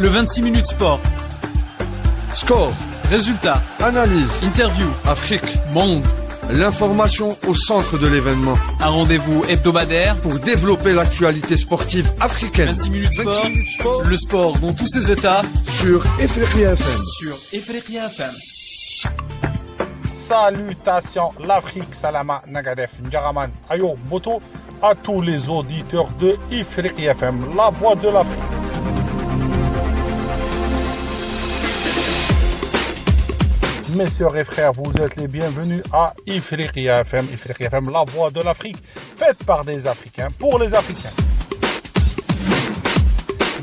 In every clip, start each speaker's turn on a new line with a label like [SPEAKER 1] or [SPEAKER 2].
[SPEAKER 1] Le 26 minutes sport.
[SPEAKER 2] Score,
[SPEAKER 1] Résultats,
[SPEAKER 2] analyse,
[SPEAKER 1] interview,
[SPEAKER 2] Afrique,
[SPEAKER 1] monde.
[SPEAKER 2] l'information au centre de l'événement
[SPEAKER 1] Un rendez-vous hebdomadaire.
[SPEAKER 2] pour développer l'actualité sportive africaine.
[SPEAKER 1] 26 minutes sport.
[SPEAKER 2] 26 minutes sport
[SPEAKER 1] Le sport dans tous ses états.
[SPEAKER 2] sur Ifriqiya FM.
[SPEAKER 1] Sur Ifriqiya FM.
[SPEAKER 3] Salutations l'Afrique, Salama Nagadef, Ndjaraman, Ayo Boto, à tous les auditeurs de Ifriqiya FM, la voix de l'Afrique. Mes sœurs et frères, vous êtes les bienvenus à Ifriqiya FM, Ifriqiya FM, la voix de l'Afrique, faite par des Africains, pour les Africains.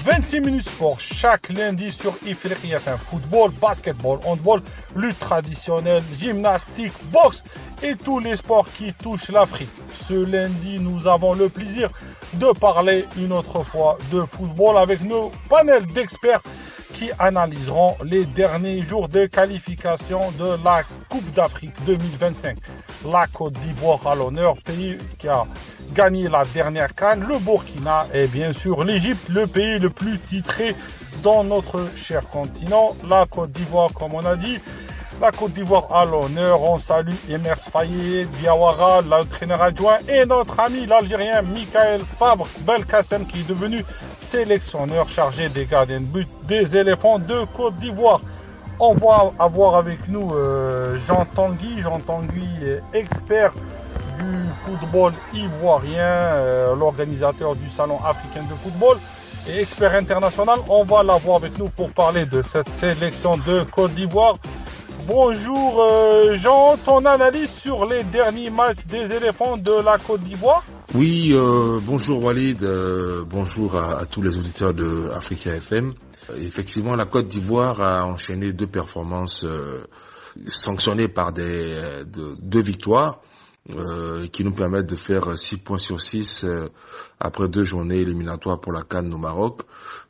[SPEAKER 3] 26 minutes sport chaque lundi sur Ifriqiya FM. Football, basketball, handball, lutte traditionnelle, gymnastique, boxe et tous les sports qui touchent l'Afrique. Ce lundi, nous avons le plaisir de parler une autre fois de football avec nos panels d'experts qui analyseront les derniers jours de qualification de la Coupe d'Afrique 2025. La Côte d'Ivoire à l'honneur, pays qui a gagné la dernière CAN, le Burkina et bien sûr l'Égypte, le pays le plus titré dans notre cher continent. La Côte d'Ivoire, comme on a dit, la Côte d'Ivoire à l'honneur. On salue Emers Faye, Diawara, l'entraîneur adjoint et notre ami l'Algérien Michael Fabre Belkacem qui est devenu sélectionneur chargé des gardiens de but des éléphants de Côte d'Ivoire. On va avoir avec nous Jean Tanguy. Jean Tanguy est expert du football ivoirien, l'organisateur du Salon africain de football et expert international. On va l'avoir avec nous pour parler de cette sélection de Côte d'Ivoire. Bonjour Jean, ton analyse sur les derniers matchs des éléphants de la Côte d'Ivoire?
[SPEAKER 4] Oui, bonjour Walid, bonjour à tous les auditeurs de Africa FM. Effectivement, la Côte d'Ivoire a enchaîné deux performances sanctionnées par deux victoires qui nous permettent de faire 6 points sur 6 après 2 journées éliminatoires pour la CAN au Maroc.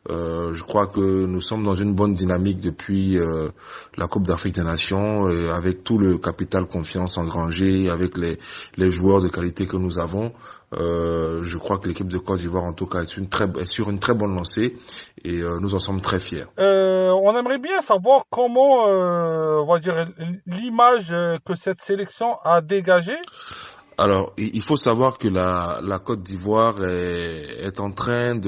[SPEAKER 4] Je crois que nous sommes dans une bonne dynamique depuis la Coupe d'Afrique des Nations, avec tout le capital confiance engrangé, avec les joueurs de qualité que nous avons. Je crois que l'équipe de Côte d'Ivoire, en tout cas, est sur une très bonne lancée et nous en sommes très fiers.
[SPEAKER 3] On aimerait bien savoir comment, on va dire, l'image que cette sélection a dégagée.
[SPEAKER 4] Alors, il faut savoir que la Côte d'Ivoire est en train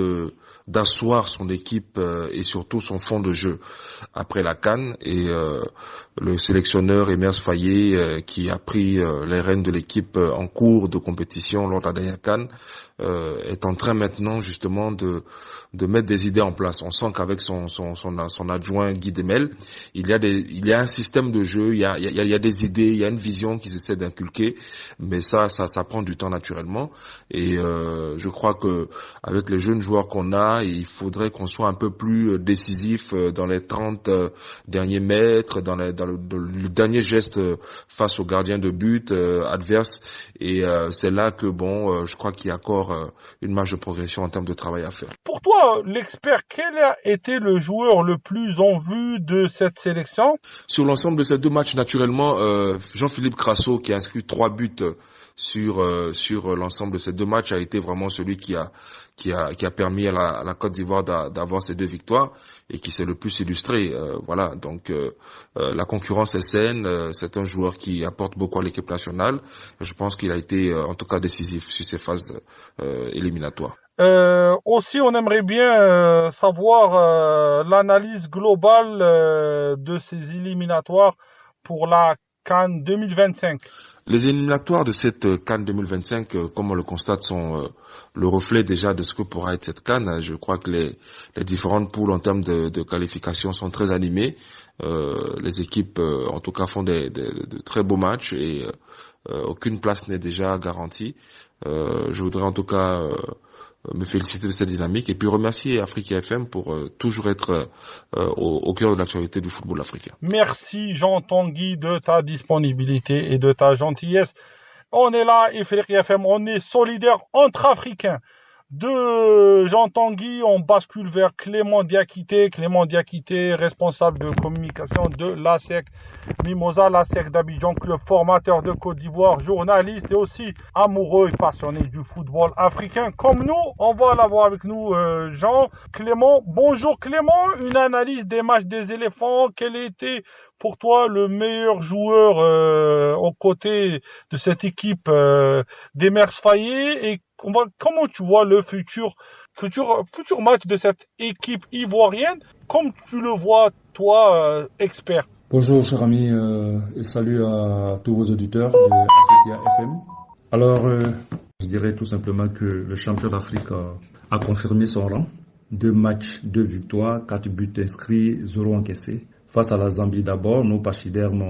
[SPEAKER 4] d'asseoir son équipe et surtout son fond de jeu après la CAN et le sélectionneur Emers Faye qui a pris les rênes de l'équipe en cours de compétition lors de la dernière CAN est en train maintenant justement de mettre des idées en place. On sent qu'avec son adjoint Guy Demel, il y a un système de jeu, il y a des idées, il y a une vision qu'ils essaient d'inculquer, mais ça prend du temps naturellement et je crois que avec les jeunes joueurs qu'on a, il faudrait qu'on soit un peu plus décisif dans les 30 derniers mètres, dans le dernier geste face au gardien de but adverse et c'est là que je crois qu'il y a encore une marge de progression en termes de travail à faire.
[SPEAKER 3] Pour toi, l'expert, quel a été le joueur le plus en vue de cette sélection?
[SPEAKER 4] Sur l'ensemble de ces 2 matchs, naturellement, Jean-Philippe Crasso qui a inscrit 3 buts sur l'ensemble de ces 2 matchs a été vraiment celui qui a permis à la Côte d'Ivoire d'avoir ces 2 victoires et qui s'est le plus illustré. Voilà, donc la concurrence est saine. C'est un joueur qui apporte beaucoup à l'équipe nationale. Je pense qu'il a été en tout cas décisif sur ces phases éliminatoires.
[SPEAKER 3] Aussi, on aimerait bien savoir l'analyse globale de ces éliminatoires pour la CAN 2025.
[SPEAKER 4] Les éliminatoires de cette CAN 2025, comme on le constate, sont le reflet déjà de ce que pourra être cette CAN. Je crois que les différentes poules en termes de qualification sont très animées. Les équipes, en tout cas, font de très beaux matchs et aucune place n'est déjà garantie. Je voudrais en tout cas me féliciter de cette dynamique et puis remercier Africa FM pour toujours être au cœur de l'actualité du football africain.
[SPEAKER 3] Merci Jean Tanguy de ta disponibilité et de ta gentillesse. On est là, Ifriqiya FM, on est solidaires entre Africains. De Jean Tanguy, on bascule vers Clément Diakité. Clément Diakité, responsable de communication de l'ASEC Mimosa, l'ASEC d'Abidjan, club formateur de Côte d'Ivoire, journaliste et aussi amoureux et passionné du football africain. Comme nous, on va l'avoir avec nous, Jean. Clément, bonjour Clément. Une analyse des matchs des éléphants. Quel était pour toi le meilleur joueur aux côtés de cette équipe d'Emers Faye et comment tu vois le futur match de cette équipe ivoirienne, comme tu le vois, toi, expert?
[SPEAKER 5] Bonjour, cher ami, et salut à tous vos auditeurs de Africa FM. Alors, je dirais tout simplement que le champion d'Afrique a confirmé son rang. 2 matchs, 2 victoires, 4 buts inscrits, 0 encaissés. Face à la Zambie d'abord, nos pachydermes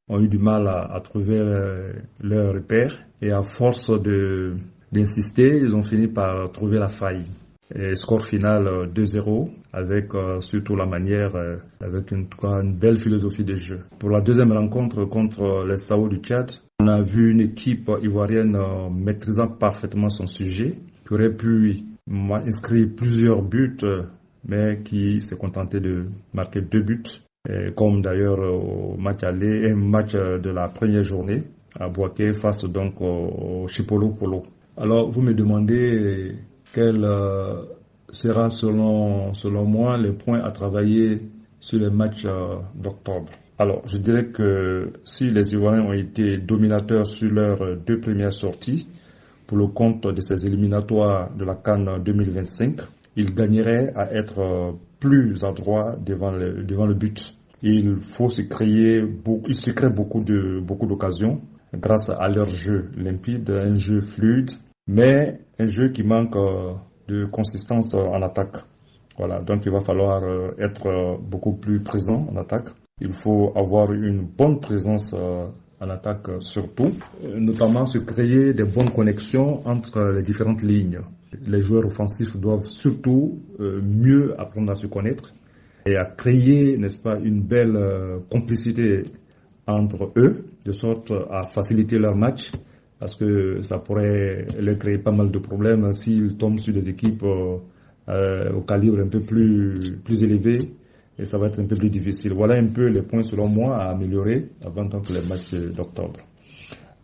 [SPEAKER 5] ont eu du mal à trouver leur repère et à force d'insister, ils ont fini par trouver la faille. Et score final 2-0 avec surtout la manière, avec une belle philosophie de jeu. Pour la deuxième rencontre contre les Sao du Tchad, on a vu une équipe ivoirienne maîtrisant parfaitement son sujet, qui aurait pu inscrire plusieurs buts, mais qui s'est contenté de marquer 2 buts. Et comme d'ailleurs au match aller, un match de la première journée à Bouaké face donc au Chipolo Polo. Alors vous me demandez quel sera selon moi les points à travailler sur les matchs d'octobre. Alors je dirais que si les Ivoiriens ont été dominateurs sur leurs 2 premières sorties pour le compte de ces éliminatoires de la CAN 2025, ils gagneraient à être plus adroits devant le but. Il faut se créer beaucoup d'occasions grâce à leur jeu limpide, un jeu fluide, mais un jeu qui manque de consistance en attaque. Voilà, donc il va falloir être beaucoup plus présent en attaque. Il faut avoir une bonne présence en attaque surtout, notamment se créer des bonnes connexions entre les différentes lignes. Les joueurs offensifs doivent surtout mieux apprendre à se connaître et à créer, n'est-ce pas, une belle complicité entre eux, de sorte à faciliter leur match, parce que ça pourrait leur créer pas mal de problèmes s'ils tombent sur des équipes au calibre un peu plus élevé, et ça va être un peu plus difficile. Voilà un peu les points selon moi à améliorer avant donc les matchs d'octobre.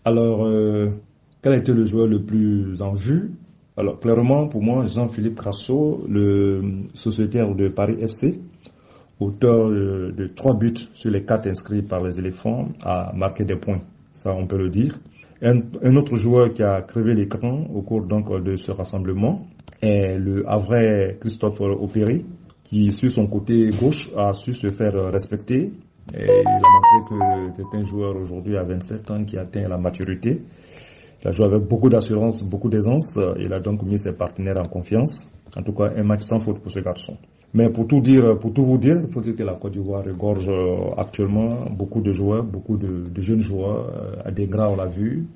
[SPEAKER 5] Alors, quel a été le joueur le plus en vue? Alors, clairement, pour moi, Jean-Philippe Crasso, le sociétaire de Paris FC, auteur de 3 buts sur les 4 inscrits par les éléphants, a marqué des points. Ça, on peut le dire. Un autre joueur qui a crevé l'écran au cours donc de ce rassemblement est le Havrais Christophe Opéry, qui, sur son côté gauche, a su se faire respecter. Et il a montré que c'est un joueur aujourd'hui à 27 ans qui atteint la maturité. Il a joué avec beaucoup d'assurance, beaucoup d'aisance. Il a donc mis ses partenaires en confiance. En tout cas, un match sans faute pour ce garçon. Mais pour tout vous dire, il faut dire que la Côte d'Ivoire regorge actuellement beaucoup de joueurs, beaucoup de jeunes joueurs. Adengra, on l'a vu.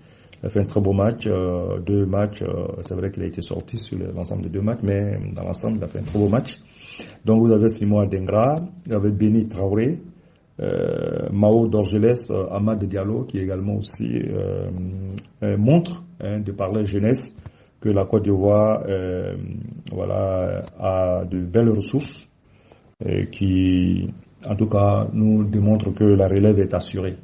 [SPEAKER 5] Il a fait un très beau match, 2 matchs. C'est vrai qu'il a été sorti sur l'ensemble de 2 matchs, mais dans l'ensemble, il a fait un très beau match. Donc vous avez Simon Adengra, vous avez Béni Traoré, Mao Dorgelès, Amad Diallo, qui également aussi montre, de par leur jeunesse, que la Côte d'Ivoire a de belles ressources qui, en tout cas, nous démontrent que la relève est assurée.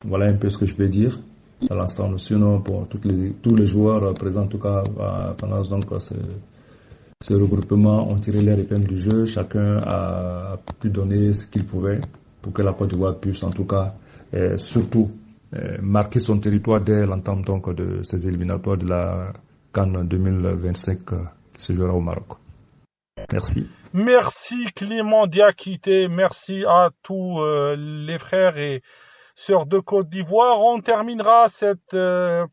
[SPEAKER 5] Voilà un peu ce que je peux dire dans l'ensemble. Sinon, pour tous les joueurs présents, en tout cas, pendant donc ce regroupement, ont tiré les épingles du jeu. Chacun a pu donner ce qu'il pouvait pour que la Côte d'Ivoire puisse, en tout cas, surtout marquer son territoire dès l'entame donc de ces éliminatoires de la CAN 2025 qui se jouera au Maroc. Merci.
[SPEAKER 3] Merci Clément Diakité, merci à tous les frères et sœurs de Côte d'Ivoire. On terminera cette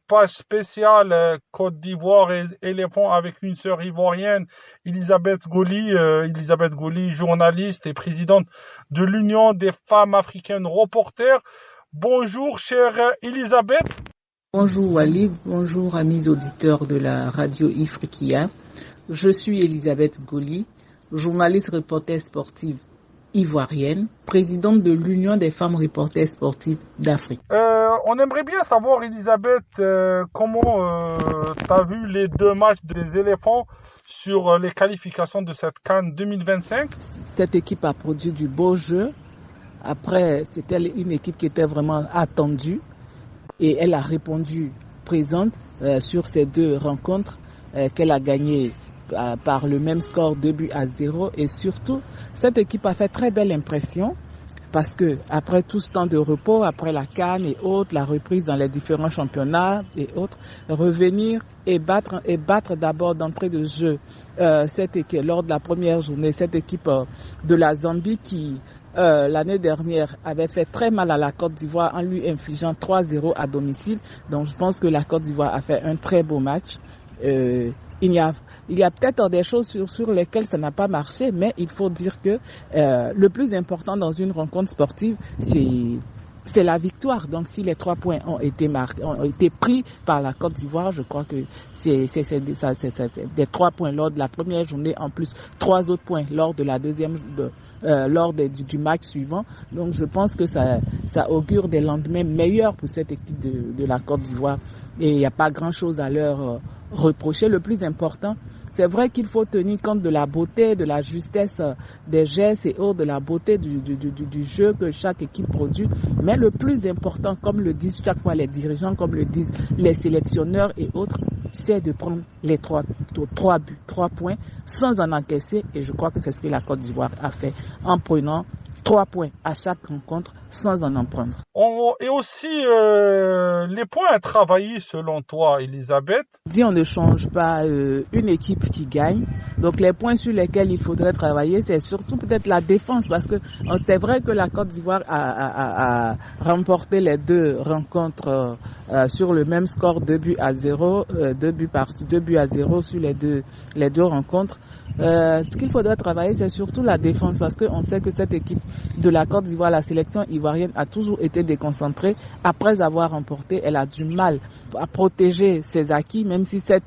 [SPEAKER 3] page spéciale Côte d'Ivoire et éléphants avec une sœur ivoirienne, Elisabeth Goli, journaliste et présidente de l'Union des femmes africaines reporters. Bonjour chère Elisabeth.
[SPEAKER 6] Bonjour Walid, bonjour amis auditeurs de la radio Ifriqiya. Je suis Elisabeth Goli, journaliste reporter sportive. ivoirienne, présidente de l'Union des femmes reporters sportives d'Afrique.
[SPEAKER 3] On aimerait bien savoir, Elisabeth, comment tu as vu les 2 matchs des éléphants sur les qualifications de cette CAN 2025.
[SPEAKER 6] Cette équipe a produit du beau jeu. Après, c'était une équipe qui était vraiment attendue et elle a répondu présente sur ces 2 rencontres qu'elle a gagnées par le même score 2-0 et surtout, cette équipe a fait très belle impression. Parce que après tout ce temps de repos, après la CAN et autres, la reprise dans les différents championnats et autres, revenir et battre d'abord d'entrée de jeu cette équipe lors de la première journée, cette équipe de la Zambie qui l'année dernière avait fait très mal à la Côte d'Ivoire en lui infligeant 3-0 à domicile. Donc je pense que la Côte d'Ivoire a fait un très beau match. Il y a peut-être des choses sur lesquelles ça n'a pas marché, mais il faut dire que le plus important dans une rencontre sportive, c'est la victoire. Donc, si les 3 points ont été pris par la Côte d'Ivoire, je crois que c'est des 3 points lors de la première journée, en plus 3 autres points lors de la deuxième, du match suivant. Donc, je pense que ça augure des lendemains meilleurs pour cette équipe de la Côte d'Ivoire. Et il n'y a pas grand-chose à leur reprocher. Le plus important, c'est vrai qu'il faut tenir compte de la beauté, de la justesse des gestes et autres, de la beauté du jeu que chaque équipe produit. Mais le plus important, comme le disent chaque fois les dirigeants, comme le disent les sélectionneurs et autres, c'est de prendre les 3 buts, 3 points sans en encaisser. Et je crois que c'est ce que la Côte d'Ivoire a fait en prenant 3 points à chaque rencontre sans en prendre.
[SPEAKER 3] Et aussi, les points à travailler selon toi, Elisabeth?
[SPEAKER 6] On ne change pas une équipe qui gagne. Donc les points sur lesquels il faudrait travailler, c'est surtout peut-être la défense, parce que c'est vrai que la Côte d'Ivoire a remporté les 2 rencontres sur le même score 2-0, 2-0 sur les deux rencontres. Ce qu'il faudrait travailler, c'est surtout la défense, parce qu'on sait que cette équipe de la Côte d'Ivoire, la sélection ivoirienne, a toujours été déconcentrée. Après avoir remporté, elle a du mal à protéger ses acquis, même si c'est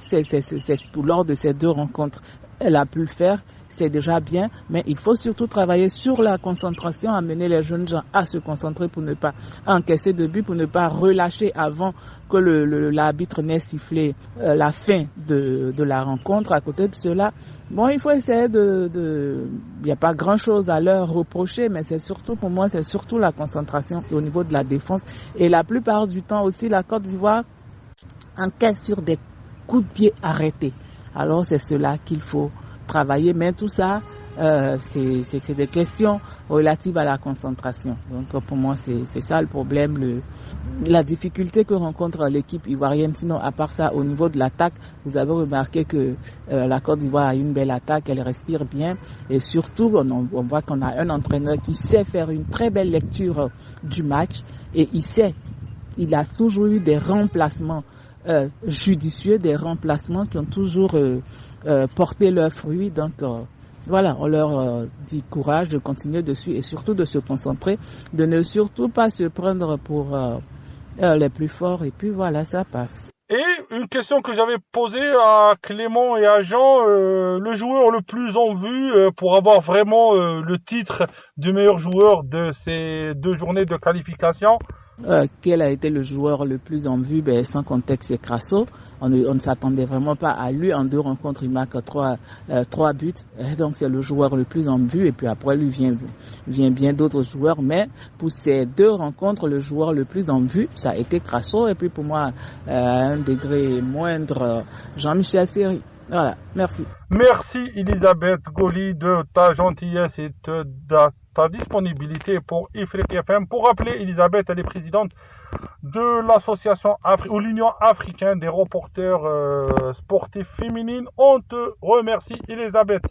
[SPEAKER 6] lors de ces 2 rencontres, elle a pu le faire. C'est déjà bien, mais il faut surtout travailler sur la concentration, amener les jeunes gens à se concentrer pour ne pas encaisser de but, pour ne pas relâcher avant que l'arbitre n'ait sifflé la fin de la rencontre. À côté de cela, il faut essayer il n'y a pas grand chose à leur reprocher, mais c'est surtout, pour moi, c'est surtout la concentration au niveau de la défense. Et la plupart du temps aussi, la Côte d'Ivoire encaisse sur des coups de pied arrêtés. Alors c'est cela qu'il faut travailler, mais tout ça, c'est des questions relatives à la concentration. Donc pour moi, c'est ça le problème, la difficulté que rencontre l'équipe ivoirienne. Sinon, à part ça, au niveau de l'attaque, vous avez remarqué que la Côte d'Ivoire a une belle attaque, elle respire bien, et surtout, on voit qu'on a un entraîneur qui sait faire une très belle lecture du match, et il a toujours eu des remplacements judicieux, des remplacements qui ont toujours porté leurs fruits. Donc voilà, on leur dit courage de continuer dessus et surtout de se concentrer, de ne surtout pas se prendre pour les plus forts, et puis voilà, ça passe.
[SPEAKER 3] Et une question que j'avais posée à Clément et à Jean, le joueur le plus en vue pour avoir vraiment le titre du meilleur joueur de ces 2 journées de qualification.
[SPEAKER 6] Quel a été le joueur le plus en vue? Sans contexte, c'est Crasso. On ne s'attendait vraiment pas à lui. En 2 rencontres, il marque 3 buts. Donc c'est le joueur le plus en vue. Et puis après lui vient bien d'autres joueurs. Mais pour ces 2 rencontres, le joueur le plus en vue, ça a été Crasso. Et puis pour moi, à un degré moindre, Jean-Michel Seri. Voilà, merci.
[SPEAKER 3] Merci Elisabeth Goli de ta gentillesse et de ta disponibilité pour Ifriqiya FM. Pour rappeler, Elisabeth, elle est présidente de l'association ou l'Union africaine des reporters sportifs féminines. On te remercie, Elisabeth.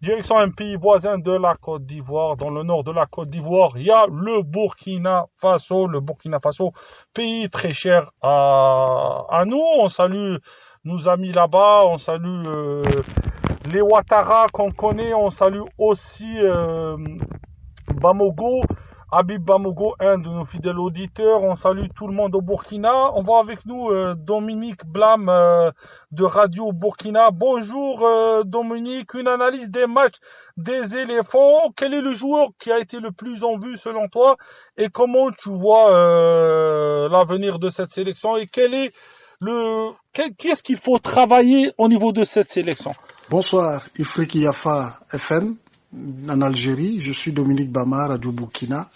[SPEAKER 3] Direction un pays voisin de la Côte d'Ivoire. Dans le nord de la Côte d'Ivoire, il y a le Burkina Faso. Le Burkina Faso, pays très cher à nous. On salue nos amis là-bas. On salue les Ouattara qu'on connaît. On salue aussi Bamako, Habib Bamougo, un de nos fidèles auditeurs. On salue tout le monde au Burkina. On va avec nous Dominique Blam de Radio Burkina. Bonjour Dominique, une analyse des matchs des éléphants. Quel est le joueur qui a été le plus en vue selon toi et comment tu vois l'avenir de cette sélection et qui est-ce qu'il faut travailler au niveau de cette sélection?
[SPEAKER 7] Bonsoir, Ifriki Yafa FM en Algérie. Je suis Dominique Bamar, Radio Burkina.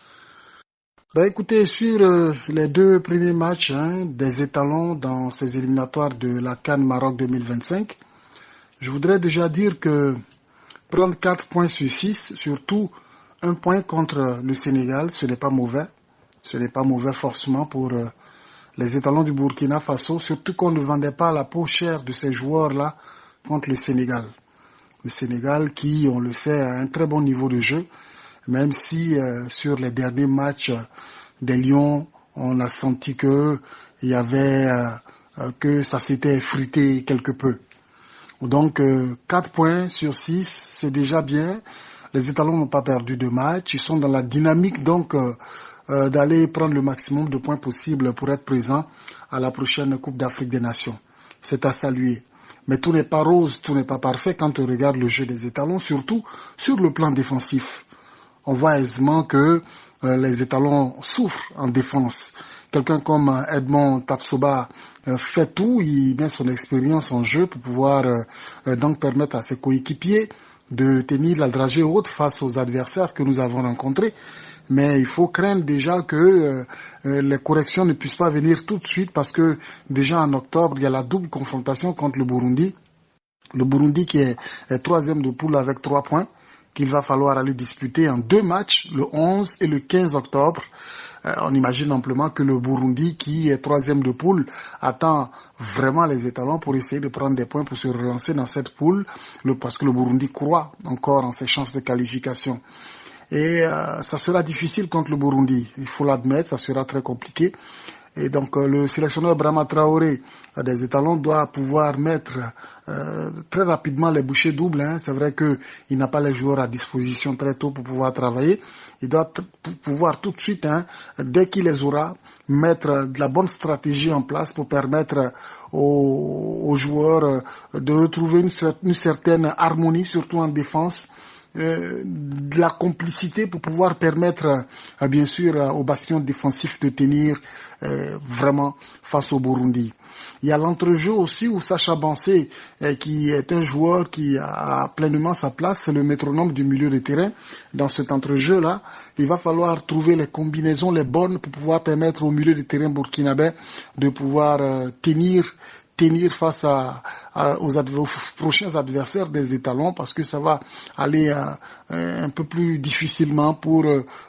[SPEAKER 7] Écoutez, sur les deux premiers matchs des étalons dans ces éliminatoires de la CAN Maroc 2025, je voudrais déjà dire que prendre 4 points sur 6, surtout un point contre le Sénégal, ce n'est pas mauvais. Ce n'est pas mauvais forcément pour les étalons du Burkina Faso, surtout qu'on ne vendait pas la peau chère de ces joueurs-là contre le Sénégal. Le Sénégal qui, on le sait, a un très bon niveau de jeu, même si sur les derniers matchs des Lions, on a senti que il y avait que ça s'était effrité quelque peu. Donc 4 points sur 6, c'est déjà bien. Les étalons n'ont pas perdu de match, ils sont dans la dynamique donc d'aller prendre le maximum de points possible pour être présents à la prochaine Coupe d'Afrique des Nations. C'est à saluer. Mais tout n'est pas rose, tout n'est pas parfait quand on regarde le jeu des étalons, surtout sur le plan défensif. On voit aisément que les étalons souffrent en défense. Quelqu'un comme Edmond Tapsoba fait tout, il met son expérience en jeu pour pouvoir donc permettre à ses coéquipiers de tenir la dragée haute face aux adversaires que nous avons rencontrés. Mais il faut craindre déjà que les corrections ne puissent pas venir tout de suite parce que déjà en octobre, il y a la double confrontation contre le Burundi. Le Burundi qui est troisième de poule avec 3 points, qu'il va falloir aller disputer en 2 matchs, le 11 et le 15 octobre. On imagine amplement que le Burundi, qui est troisième de poule, attend vraiment les étalons pour essayer de prendre des points pour se relancer dans cette poule, parce que le Burundi croit encore en ses chances de qualification. Et ça sera difficile contre le Burundi, il faut l'admettre, ça sera très compliqué. Et donc le sélectionneur Brahma Traoré des étalons doit pouvoir mettre très rapidement les bouchées doubles. C'est vrai qu'il n'a pas les joueurs à disposition très tôt pour pouvoir travailler. Il doit pouvoir tout de suite, dès qu'il les aura, mettre de la bonne stratégie en place pour permettre aux joueurs de retrouver une certaine harmonie, surtout en défense. De la complicité pour pouvoir permettre bien sûr au bastion défensif de tenir vraiment face au Burundi. Il y a l'entrejeu aussi où Sacha Bansé, qui est un joueur qui a pleinement sa place, c'est le métronome du milieu de terrain. Dans cet entrejeu-là, il va falloir trouver les combinaisons les bonnes pour pouvoir permettre au milieu de terrain burkinabé de pouvoir tenir face aux prochains adversaires des étalons parce que ça va aller un peu plus difficilement pour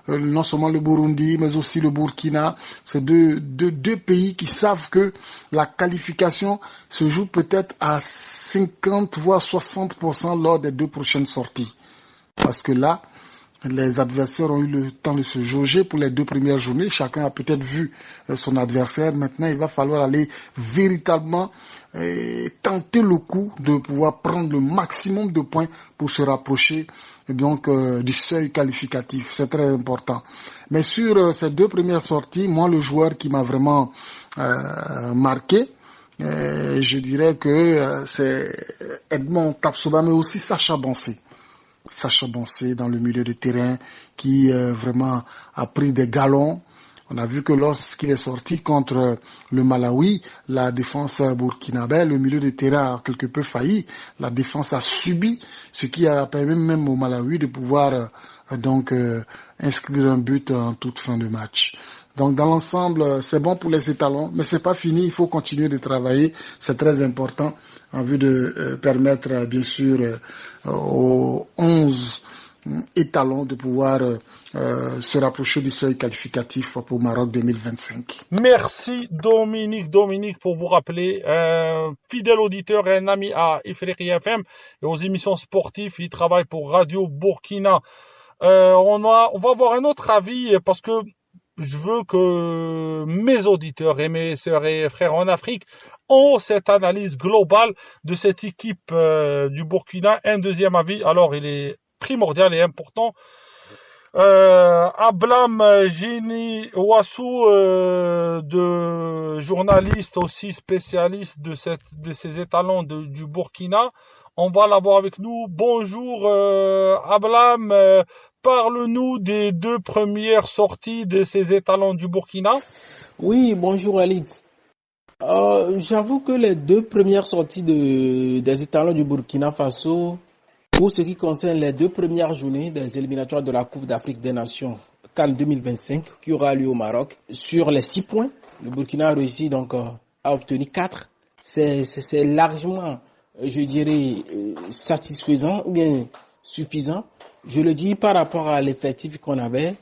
[SPEAKER 7] non seulement le Burundi mais aussi le Burkina. C'est deux pays qui savent que la qualification se joue peut-être à 50 voire 60% lors des 2 prochaines sorties. Parce que là, les adversaires ont eu le temps de se jauger pour les 2 premières journées. Chacun a peut-être vu son adversaire. Maintenant, il va falloir aller véritablement tenter le coup de pouvoir prendre le maximum de points pour se rapprocher donc du seuil qualificatif. C'est très important. Mais sur ces 2 premières sorties, moi, le joueur qui m'a vraiment marqué, je dirais que c'est Edmond Tapsoba, mais aussi Sacha Bansé. Sacha Bansé dans le milieu de terrain qui vraiment a pris des galons. On a vu que lorsqu'il est sorti contre le Malawi, la défense burkinabé, le milieu de terrain a quelque peu failli. La défense a subi, ce qui a permis même au Malawi de pouvoir donc inscrire un but en toute fin de match. Donc dans l'ensemble, c'est bon pour les étalons, mais c'est pas fini, il faut continuer de travailler, c'est très important en vue de permettre bien sûr aux 11 étalons de pouvoir se rapprocher du seuil qualificatif pour Maroc 2025.
[SPEAKER 3] Merci Dominique pour vous rappeler, un fidèle auditeur et un ami à Ifriki FM et aux émissions sportives. Il travaille pour Radio Burkina. On va avoir un autre avis parce que je veux que mes auditeurs et mes sœurs et frères en Afrique ont cette analyse globale de cette équipe du Burkina. Un deuxième avis, alors il est primordial et important. Ablam Gini Ouassou, de journaliste aussi spécialiste de ces étalons du Burkina. On va l'avoir avec nous. Bonjour Ablam, parle-nous des 2 premières sorties de ces étalons du Burkina.
[SPEAKER 8] Oui, bonjour Walid. J'avoue que les 2 premières sorties des étalons du Burkina Faso, pour ce qui concerne les 2 premières journées des éliminatoires de la Coupe d'Afrique des Nations CAN 2025 qui aura lieu au Maroc, sur les 6 points, le Burkina a réussi donc à obtenir 4. C'est largement, je dirais, satisfaisant ou bien suffisant. Je le dis par rapport à l'effectif qu'on avait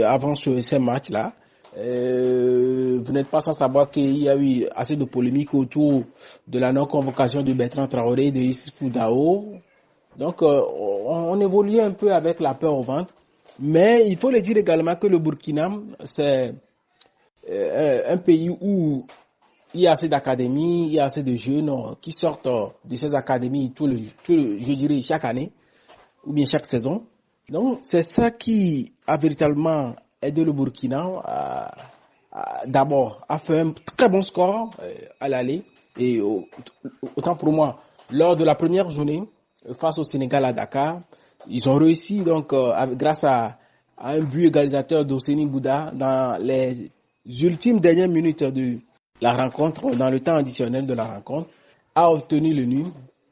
[SPEAKER 8] avant ces matchs-là. Vous n'êtes pas sans savoir qu'il y a eu assez de polémiques autour de la non-convocation de Bertrand Traoré et de Issifou Dao. Donc, on évolue un peu avec la peur au ventre. Mais il faut le dire également que le Burkina, c'est un pays où il y a assez d'académies, il y a assez de jeunes qui sortent de ces académies je dirais chaque année ou bien chaque saison. Donc, c'est ça qui a véritablement aidé le Burkina d'abord à faire un très bon score à l'aller. Et autant pour moi, lors de la première journée, face au Sénégal à Dakar, ils ont réussi donc grâce à un but égalisateur d'Osseni Bouda dans les ultimes dernières minutes de la rencontre, dans le temps additionnel de la rencontre, à obtenir le nul.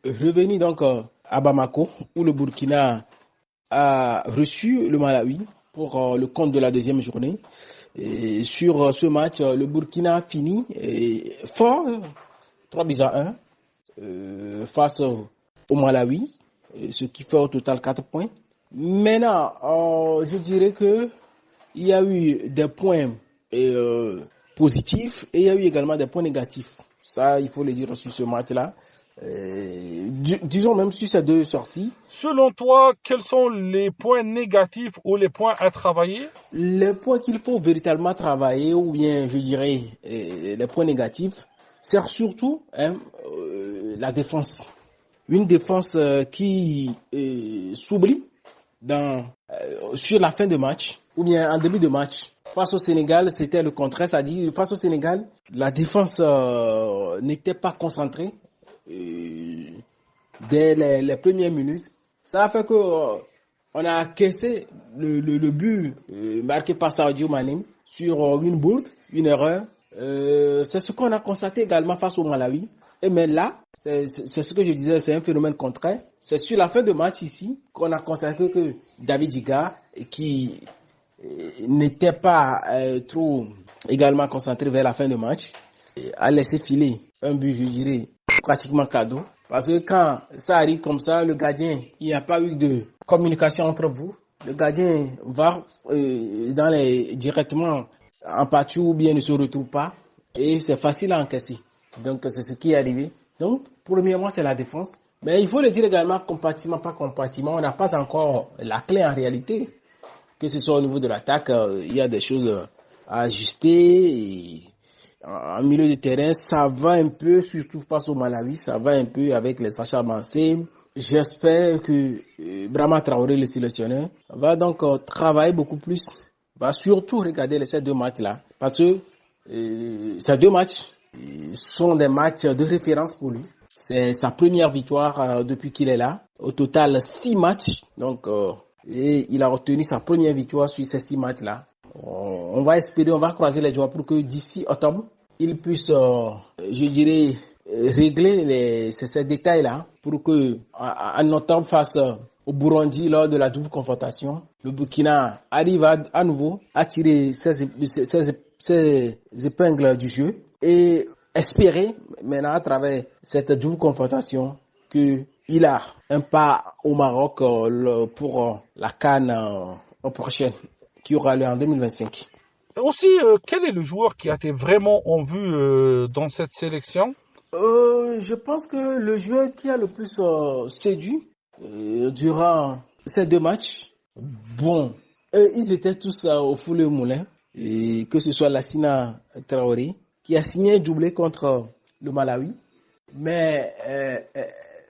[SPEAKER 8] Revenu donc à Bamako, où le Burkina a reçu le Malawi pour le compte de la deuxième journée. Et sur ce match, le Burkina a fini fort, 3-1, face au Malawi, ce qui fait au total 4 points. Maintenant, je dirais que il y a eu des points positifs et il y a eu également des points négatifs. Ça, il faut le dire sur ce match-là. Disons même sur ces 2 sorties.
[SPEAKER 3] Selon toi, quels sont les points négatifs ou les points à travailler?
[SPEAKER 8] Les points qu'il faut véritablement travailler, ou bien je dirais les points négatifs, c'est surtout la défense. Une défense qui s'oublie sur la fin de match ou bien en début de match. Face au Sénégal, c'était le contraire, c'est-à-dire face au Sénégal, la défense n'était pas concentrée dès les premières minutes. Ça a fait que on a caissé le but marqué par Sadio Mané sur une bourde, une erreur. C'est ce qu'on a constaté également face au Malawi. Et mais là, c'est ce que je disais, c'est un phénomène contraire. C'est sur la fin de match ici qu'on a constaté que David Diga, qui n'était pas trop également concentré vers la fin de match, a laissé filer un but, je dirais, pratiquement cadeau. Parce que quand ça arrive comme ça, le gardien, il n'y a pas eu de communication entre vous. Le gardien va directement en pâture ou bien ne se retrouve pas. Et c'est facile à encaisser. Donc c'est ce qui est arrivé. Donc premièrement c'est la défense. Mais il faut le dire également, compartiment par compartiment, on n'a pas encore la clé en réalité. Que ce soit au niveau de l'attaque, il y a des choses à ajuster. Et en milieu de terrain, ça va un peu, surtout face au Malawi, ça va un peu avec les Sacha Mansé. J'espère que Brahma Traoré, le sélectionneur, va donc travailler beaucoup plus. Va surtout regarder ces 2 matchs-là. Parce que ces 2 matchs sont des matchs de référence pour lui. C'est sa première victoire depuis qu'il est là. Au total, 6 matchs. Donc, et il a obtenu sa première victoire sur ces 6 matchs-là. On va espérer, on va croiser les doigts pour que d'ici octobre, il puisse, je dirais, régler ces détails-là pour que en octobre face au Burundi lors de la double confrontation, le Burkina arrive à nouveau à tirer ses épingles du jeu et espérer maintenant à travers cette double confrontation qu'il a un pas au Maroc pour la CAN prochaine qui aura lieu en 2025.
[SPEAKER 3] Aussi, quel est le joueur qui a été vraiment en vue dans cette sélection?
[SPEAKER 8] Je pense que le joueur qui a le plus séduit durant ces 2 matchs, bon, ils étaient tous au foulé moulin, et que ce soit Lassina Traoré, qui a signé un doublé contre le Malawi, mais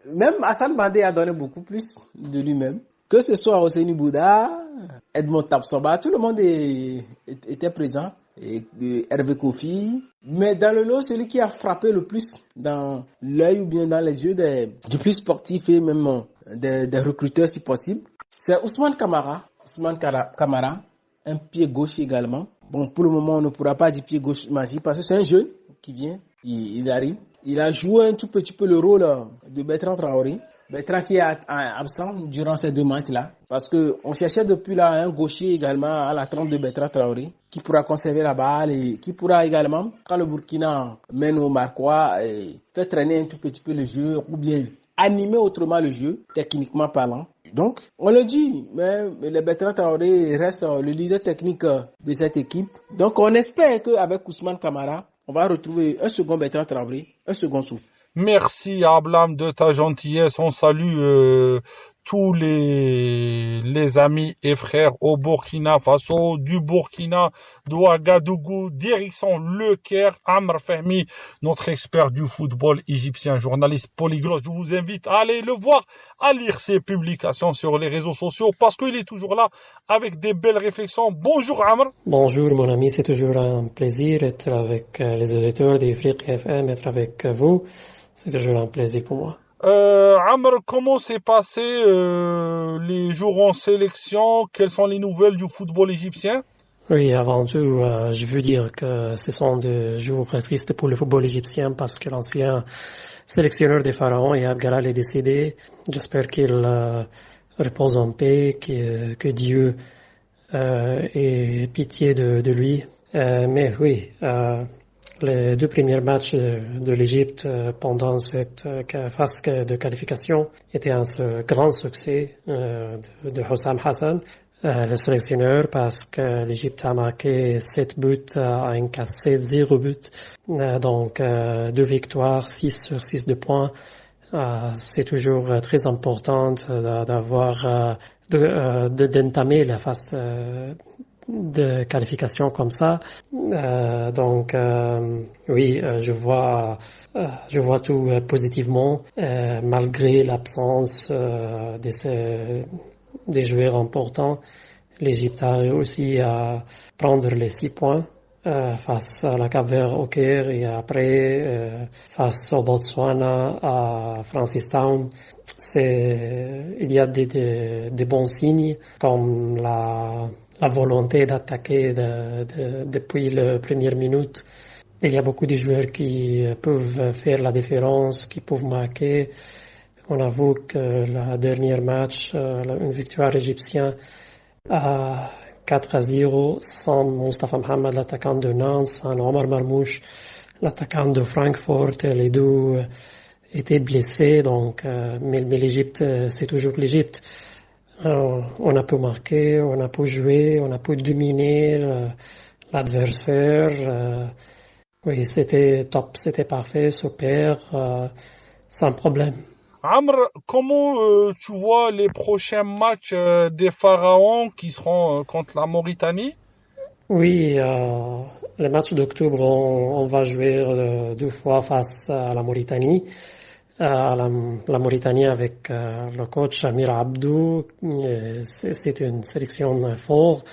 [SPEAKER 8] même Hassan Bandé a donné beaucoup plus de lui-même. Que ce soit Hosseini Bouda, Edmond Tapsoba, tout le monde était présent. Et Hervé Kofi. Mais dans le lot, celui qui a frappé le plus dans l'œil ou bien dans les yeux du plus sportif et même des recruteurs si possible, c'est Ousmane Kamara. Kamara, un pied gauche également. Bon, pour le moment, on ne pourra pas dire pied gauche magique parce que c'est un jeune qui vient, il arrive. Il a joué un tout petit peu le rôle de Bertrand Traoré. Bertrand qui est absent durant ces 2 matchs-là. Parce qu'on cherchait depuis là un gaucher également à la trempe de Bertrand Traoré qui pourra conserver la balle et qui pourra également, quand le Burkina mène au Marquois, faire traîner un tout petit peu le jeu ou bien animer autrement le jeu, techniquement parlant. Donc, on le dit, mais le Bertrand Traoré reste le leader technique de cette équipe. Donc, on espère qu'avec Ousmane Kamara, on va retrouver un second Bertrand Traoré, un second souffle.
[SPEAKER 3] Merci Ablam de ta gentillesse. On salue tous les amis et frères au Burkina Faso, du Burkina, de Ouagadougou, direction Le Caire, Amr Fahmi, notre expert du football égyptien, journaliste polyglotte. Je vous invite à aller le voir, à lire ses publications sur les réseaux sociaux parce qu'il est toujours là avec des belles réflexions. Bonjour Amr.
[SPEAKER 9] Bonjour mon ami, c'est toujours un plaisir d'être avec les auditeurs d'Ifriqiya FM, être avec vous. C'est toujours un plaisir pour moi.
[SPEAKER 3] Amr, comment s'est passé les jours en sélection? Quelles sont les nouvelles du football égyptien?
[SPEAKER 9] Oui, avant tout, je veux dire que ce sont des jours tristes pour le football égyptien parce que l'ancien sélectionneur des Pharaons, Yahya Garal, est décédé. J'espère qu'il repose en paix, que Dieu ait pitié de lui. Mais oui, les 2 premiers matchs de l'Égypte pendant cette phase de qualification étaient un grand succès de Hossam Hassan, le sélectionneur, parce que l'Égypte a marqué 7 buts à encaissé 0 buts. Donc 2 victoires, 6 sur 6 de points. C'est toujours très important d'entamer la phase de qualification comme ça. Donc oui, je vois tout positivement malgré l'absence des joueurs importants. L'Égypte a réussi à prendre les 6 points face à la Cap-Vert au Caire et après face au Botswana à Francistown. Il y a des bons signes comme la volonté d'attaquer depuis la première minute. Il y a beaucoup de joueurs qui peuvent faire la différence, qui peuvent marquer. On avoue que le dernier match, une victoire égyptienne à 4-0 sans Moustapha Mohamed, l'attaquant de Nantes, sans Omar Marmouche, l'attaquant de Francfort, les 2 étaient blessés. Donc, mais l'Égypte, c'est toujours l'Égypte. On a pu marquer, on a pu jouer, on a pu dominer l'adversaire. Oui, c'était top, c'était parfait, super, sans problème.
[SPEAKER 3] Amr, comment tu vois les prochains matchs des Pharaons qui seront contre la Mauritanie?
[SPEAKER 9] Oui, les matchs d'octobre, on va jouer 2 fois face à la Mauritanie. La Mauritanie avec le coach Amir Abdou, c'est une sélection forte.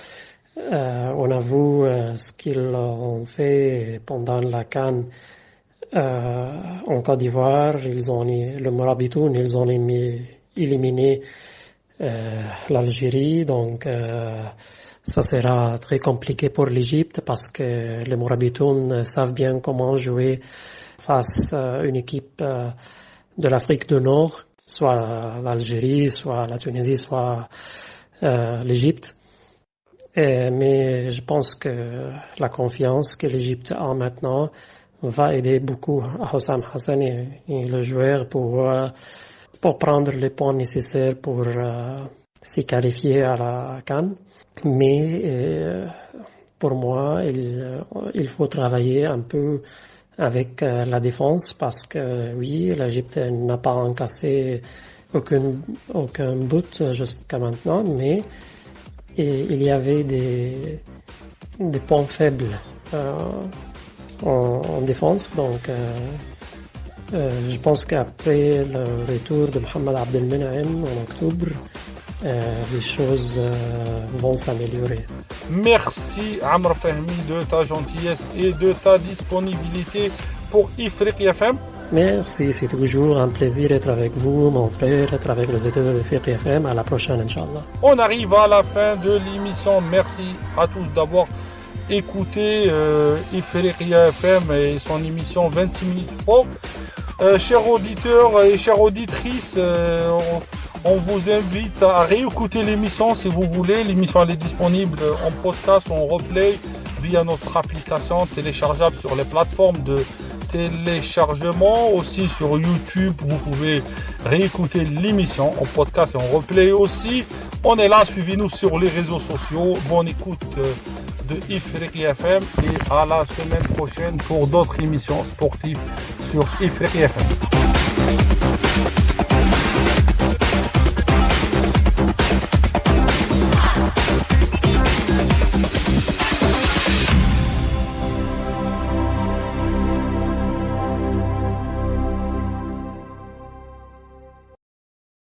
[SPEAKER 9] On a vu ce qu'ils ont fait pendant la CAN en Côte d'Ivoire. Le Morabitoun, ils ont éliminé l'Algérie. Donc ça sera très compliqué pour l'Égypte parce que les Morabitoun savent bien comment jouer face à une équipe de l'Afrique du Nord, soit l'Algérie, soit la Tunisie, soit l'Égypte. Mais je pense que la confiance que l'Égypte a maintenant va aider beaucoup à Hossam Hassan et le joueur pour prendre les points nécessaires pour s'y qualifier à la CAN. Mais pour moi, il faut travailler un peu avec la défense parce que oui, l'Égypte n'a pas encaissé aucun but jusqu'à maintenant, mais il y avait des points faibles en défense. Donc je pense qu'après le retour de Mohamed Abdelmenahem en octobre, les choses vont s'améliorer.
[SPEAKER 3] Merci Amr Fahmi de ta gentillesse et de ta disponibilité pour Ifriqiya FM.
[SPEAKER 9] Merci, c'est toujours un plaisir d'être avec vous, mon frère, d'être avec les auditeurs de Ifriqiya FM. À la prochaine, Inch'Allah.
[SPEAKER 3] On arrive à la fin de l'émission. Merci à tous d'avoir écouté Ifriqiya FM et son émission 26 minutes pro. Chers auditeurs et chères auditrices, on vous invite à réécouter l'émission si vous voulez. L'émission elle est disponible en podcast, en replay via notre application téléchargeable sur les plateformes de téléchargement. Aussi sur YouTube, vous pouvez réécouter l'émission en podcast et en replay aussi. On est là, suivez-nous sur les réseaux sociaux. Bonne écoute de Ifriqiya FM et à la semaine prochaine pour d'autres émissions sportives sur Ifriqiya FM.